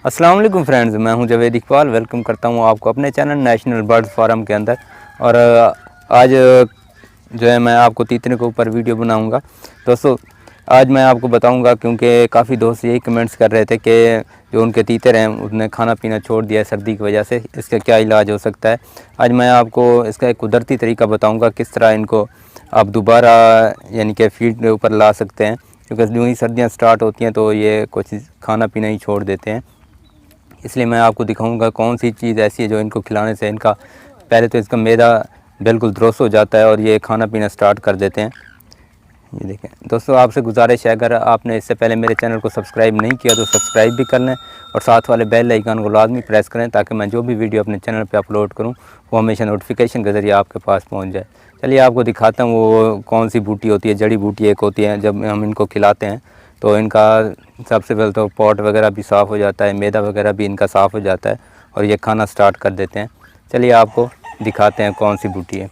अस्सलाम वालेकुम फ्रेंड्स, मैं हूं जावेद इकबाल। वेलकम करता हूं आपको अपने चैनल नेशनल बर्ड फार्म के अंदर। और आज जो है मैं आपको तीतरे के ऊपर वीडियो बनाऊंगा। दोस्तों आज मैं आपको बताऊंगा क्योंकि काफ़ी दोस्त यही कमेंट्स कर रहे थे कि जो उनके तीतर हैं उसने खाना पीना छोड़ दिया है सर्दी की वजह से, इसका क्या इलाज हो सकता है। आज मैं आपको इसका एक कुदरती तरीका बताऊँगा किस तरह इनको आप दोबारा यानी कि फीड के ऊपर ला सकते हैं, क्योंकि जो ही सर्दियाँ स्टार्ट होती हैं तो ये कुछ खाना पीना ही छोड़ देते हैं। इसलिए मैं आपको दिखाऊंगा कौन सी चीज़ ऐसी है जो इनको खिलाने से इनका पहले तो इसका मैदा बिल्कुल दुरुस्त हो जाता है और ये खाना पीना स्टार्ट कर देते हैं। ये देखें दोस्तों, आपसे गुजारिश है अगर आपने इससे पहले मेरे चैनल को सब्सक्राइब नहीं किया तो सब्सक्राइब भी कर लें और साथ वाले बेल आइकन को लाजमी प्रेस करें ताकि मैं जो भी वीडियो अपने चैनल पर अपलोड करूँ वो हमेशा नोटिफिकेशन के ज़रिए आपके पास पहुँच जाए। चलिए आपको दिखाता हूँ वो कौन सी बूटी होती है। जड़ी बूटी एक होती है, जब हम इनको खिलाते हैं तो इनका सबसे पहले तो पॉट वगैरह भी साफ़ हो जाता है, मैदा वगैरह भी इनका साफ़ हो जाता है और ये खाना स्टार्ट कर देते हैं। चलिए आपको दिखाते हैं कौन सी बूटी है।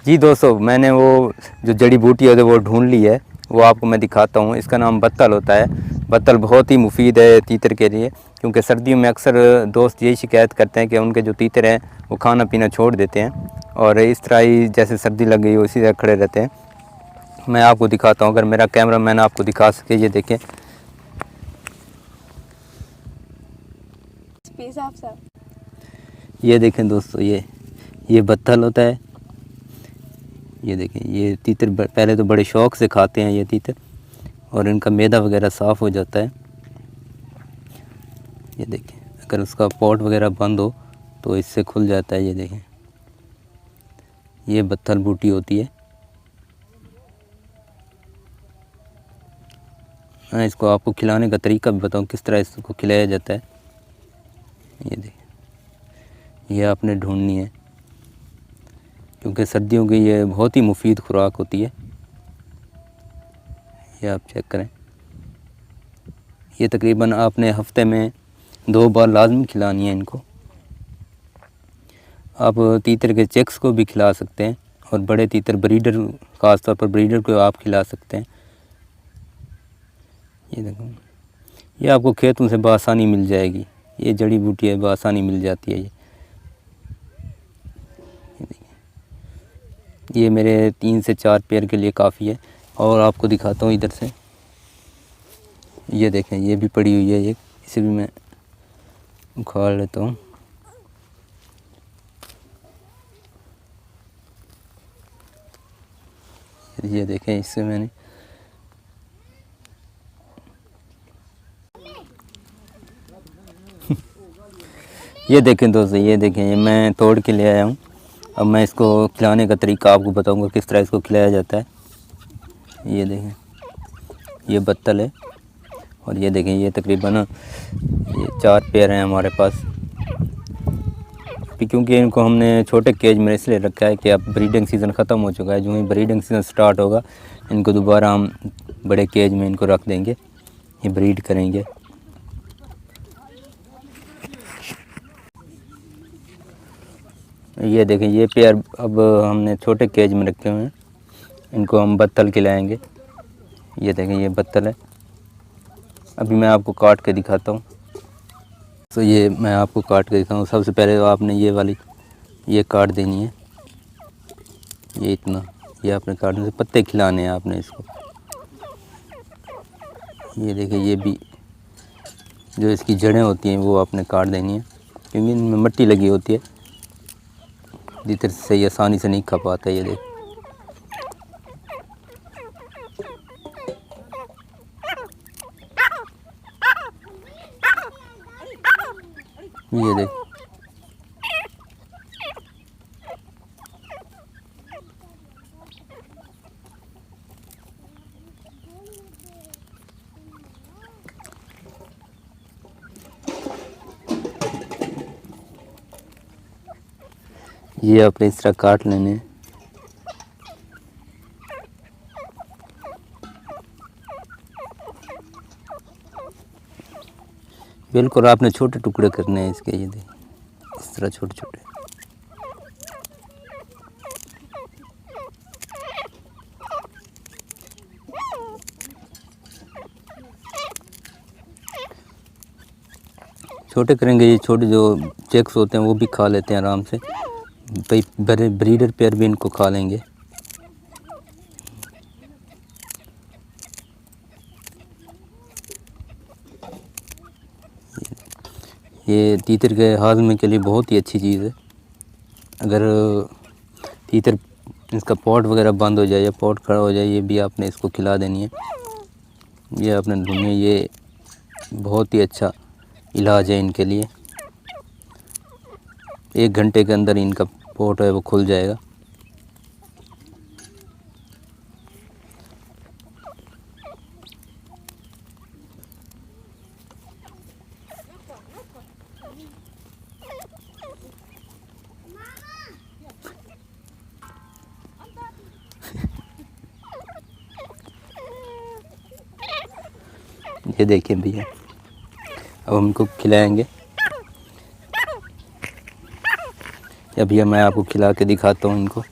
जी दोस्तों, मैंने वो जो जड़ी बूटी है वो ढूंढ ली है, वो आपको मैं दिखाता हूँ। इसका नाम बत्तल होता है। बत्तल बहुत ही मुफीद है तीतर के लिए, क्योंकि सर्दियों में अक्सर दोस्त यही शिकायत करते हैं कि उनके जो तीतर हैं वो खाना पीना छोड़ देते हैं और इस तरह ही जैसे सर्दी लग गई उसी तरह खड़े रहते हैं। मैं आपको दिखाता हूँ, अगर मेरा कैमरा मैन आपको दिखा सके। ये देखें, ये देखें दोस्तों, ये बत्तल होता है। ये देखें, ये तीतर पहले तो बड़े शौक़ से खाते हैं ये तीतर और इनका मैदा वगैरह साफ़ हो जाता है। ये देखें, अगर उसका पॉट वगैरह बंद हो तो इससे खुल जाता है। ये देखें, ये बत्तल बूटी होती है। मैं इसको आपको खिलाने का तरीका भी बताऊं किस तरह इसको खिलाया जाता है। ये देखिए, ये आपने ढूंढनी है क्योंकि सर्दियों की ये बहुत ही मुफीद खुराक होती है। ये आप चेक करें, ये तकरीबन आपने हफ्ते में 2 बार लाजमी खिलानी है इनको। आप तीतर के चेक्स को भी खिला सकते हैं और बड़े तीतर ब्रीडर, ख़ास तौर पर ब्रीडर को आप खिला सकते हैं। ये देखो, ये आपको खेतों से बआसानी मिल जाएगी। ये जड़ी बूटी है, बआसानी मिल जाती है। ये मेरे 3 से 4 पेयर के लिए काफ़ी है। और आपको दिखाता हूँ इधर से, ये देखें, ये भी पड़ी हुई है। इसे भी मैं उखाड़ लेता हूँ। ये देखें, इससे मैंने ये देखें दोस्तों, ये देखें, ये मैं तोड़ के ले आया हूँ। अब मैं इसको खिलाने का तरीका आपको बताऊंगा किस तरह इसको खिलाया जाता है। ये देखें, ये बत्तल है और ये देखें, ये तकरीबन ये 4 पेयर हैं हमारे पास। क्योंकि इनको हमने छोटे केज में इसलिए रखा है कि अब ब्रीडिंग सीज़न ख़त्म हो चुका है। जो ही ब्रीडिंग सीज़न स्टार्ट होगा इनको दोबारा हम बड़े केज में इनको रख देंगे, ये ब्रीड करेंगे। ये देखें, ये पेयर अब हमने छोटे केज में रखे हुए हैं, इनको हम बत्तल खिलाएंगे। ये देखें, ये बत्तल है। अभी मैं आपको काट के दिखाता हूँ। तो ये मैं आपको काट के दिखाऊँ। सबसे पहले तो आपने ये वाली ये काट देनी है, ये इतना, ये आपने काटने से पत्ते खिलाने हैं आपने इसको। ये देखिए, ये भी जो इसकी जड़ें होती हैं वो आपने काट देनी है, क्योंकि इनमें मिट्टी लगी होती है, तीतर सही आसानी से नहीं खा पाता। ये देख, ये देख, ये आपने इस तरह काट लेने। बिल्कुल आपने छोटे टुकड़े करने हैं इसके। ये देखिए, इस तरह छोटे छोटे। छोटे करेंगे, ये छोटे जो चेक्स होते हैं वो भी खा लेते हैं आराम से, भाई बड़े ब्रीडर पेयर भी इनको खा लेंगे। ये तीतर के हाजमे के लिए बहुत ही अच्छी चीज़ है। अगर तीतर इसका पॉट वगैरह बंद हो जाए या पॉट खड़ा हो जाए, ये भी आपने इसको खिला देनी है। ये आपने ढूंढनी है, ये बहुत ही अच्छा इलाज है इनके लिए। 1 घंटे के अंदर इनका पोट है वो खुल जाएगा। ये देखिए भैया, अब हम इनको खिलाएंगे। या भैया मैं आपको खिला के दिखाता हूँ इनको।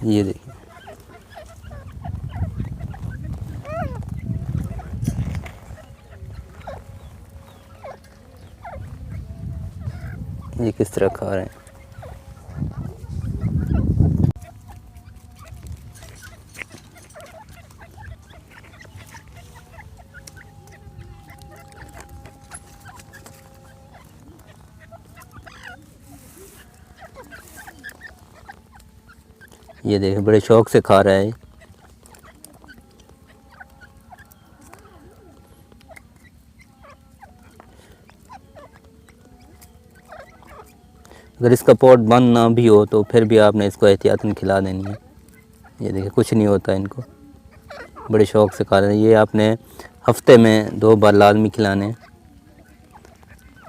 ये देखिए, ये किस तरह खा रहे हैं। ये देखिए, बड़े शौक से खा रहा है। अगर इसका पोट बंद ना भी हो तो फिर भी आपने इसको एहतियातन खिला देनी है। ये देखिए, कुछ नहीं होता इनको, बड़े शौक से खा रहे हैं। ये आपने हफ्ते में 2 बार लाजमी खिलाने हैं।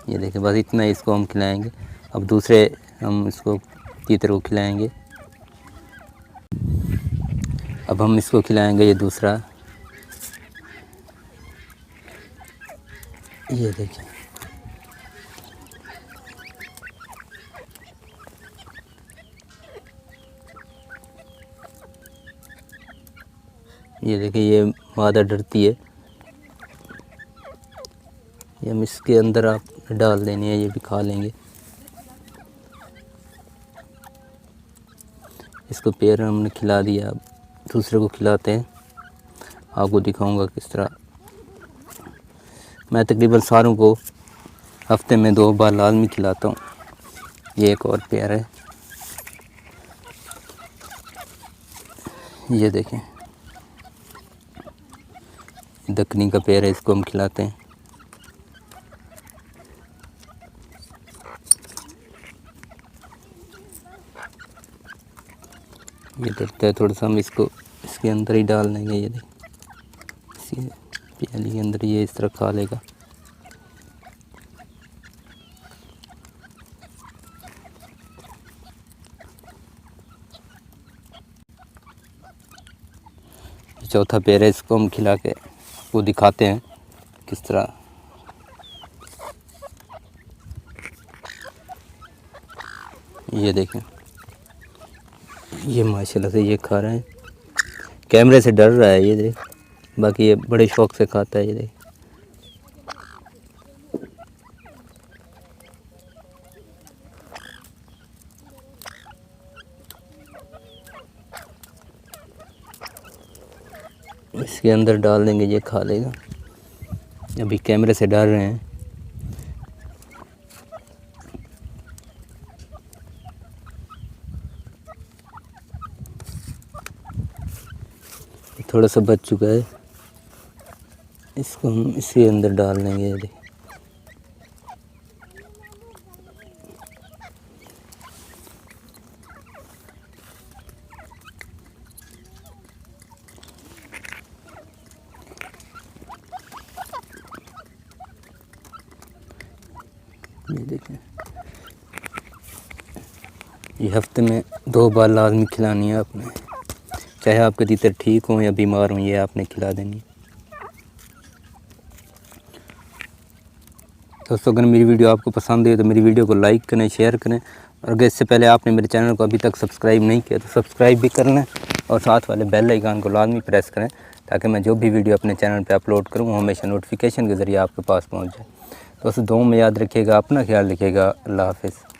ये देखिए, बस इतना ही इसको हम खिलाएंगे। अब दूसरे हम इसको तीतर को खिलाएंगे। अब हम इसको खिलाएंगे ये दूसरा। ये देखिए, ये देखिए, ये मादा डरती है। ये हम इसके अंदर आप डाल देनी है, ये भी खा लेंगे। इसको पेड़ हमने खिला दिया, अब दूसरे को खिलाते हैं। आपको दिखाऊंगा किस तरह। मैं तकरीबन सारों को हफ्ते में 2 बार लाजमी खिलाता हूँ। ये एक और पेयर है, ये देखें, दक्कनी का पेयर है, इसको हम खिलाते हैं। ये डरता है थोड़ा सा, हम इसको इसके अंदर ही डाल देंगे। ये देखें, इसी प्याली के अंदर ये इस तरह खा लेगा। चौथा पेयर है, इसको हम खिला के वो दिखाते हैं किस तरह। ये देखें, ये माशाल्लाह से ये खा रहा है। कैमरे से डर रहा है ये देख, बाकी ये बड़े शौक से खाता है। ये देख, इसके अंदर डाल देंगे, ये खा लेगा। अभी कैमरे से डर रहे हैं। थोड़ा सा बच चुका है, इसको हम इसके अंदर डाल देंगे। ये देख, ये देखें, ये हफ्ते में 2 बार लाजमी खिलानी है आपने, चाहे आपके तीतर ठीक हों या बीमार हों, ये आपने खिला देनी है। दोस्तों, अगर मेरी वीडियो आपको पसंद है तो मेरी वीडियो को लाइक करें, शेयर करें, और अगर इससे पहले आपने मेरे चैनल को अभी तक सब्सक्राइब नहीं किया तो सब्सक्राइब भी कर लें और साथ वाले बेल आइकन को लाजमी प्रेस करें ताकि मैं जो भी वीडियो अपने चैनल पे अपलोड करूँ वो हमेशा नोटिफिकेशन के ज़रिए आपके पास पहुँच जाए। दोस्तों दुआ में याद रखिएगा, अपना ख्याल रखिएगा। अल्लाह हाफ़िज़।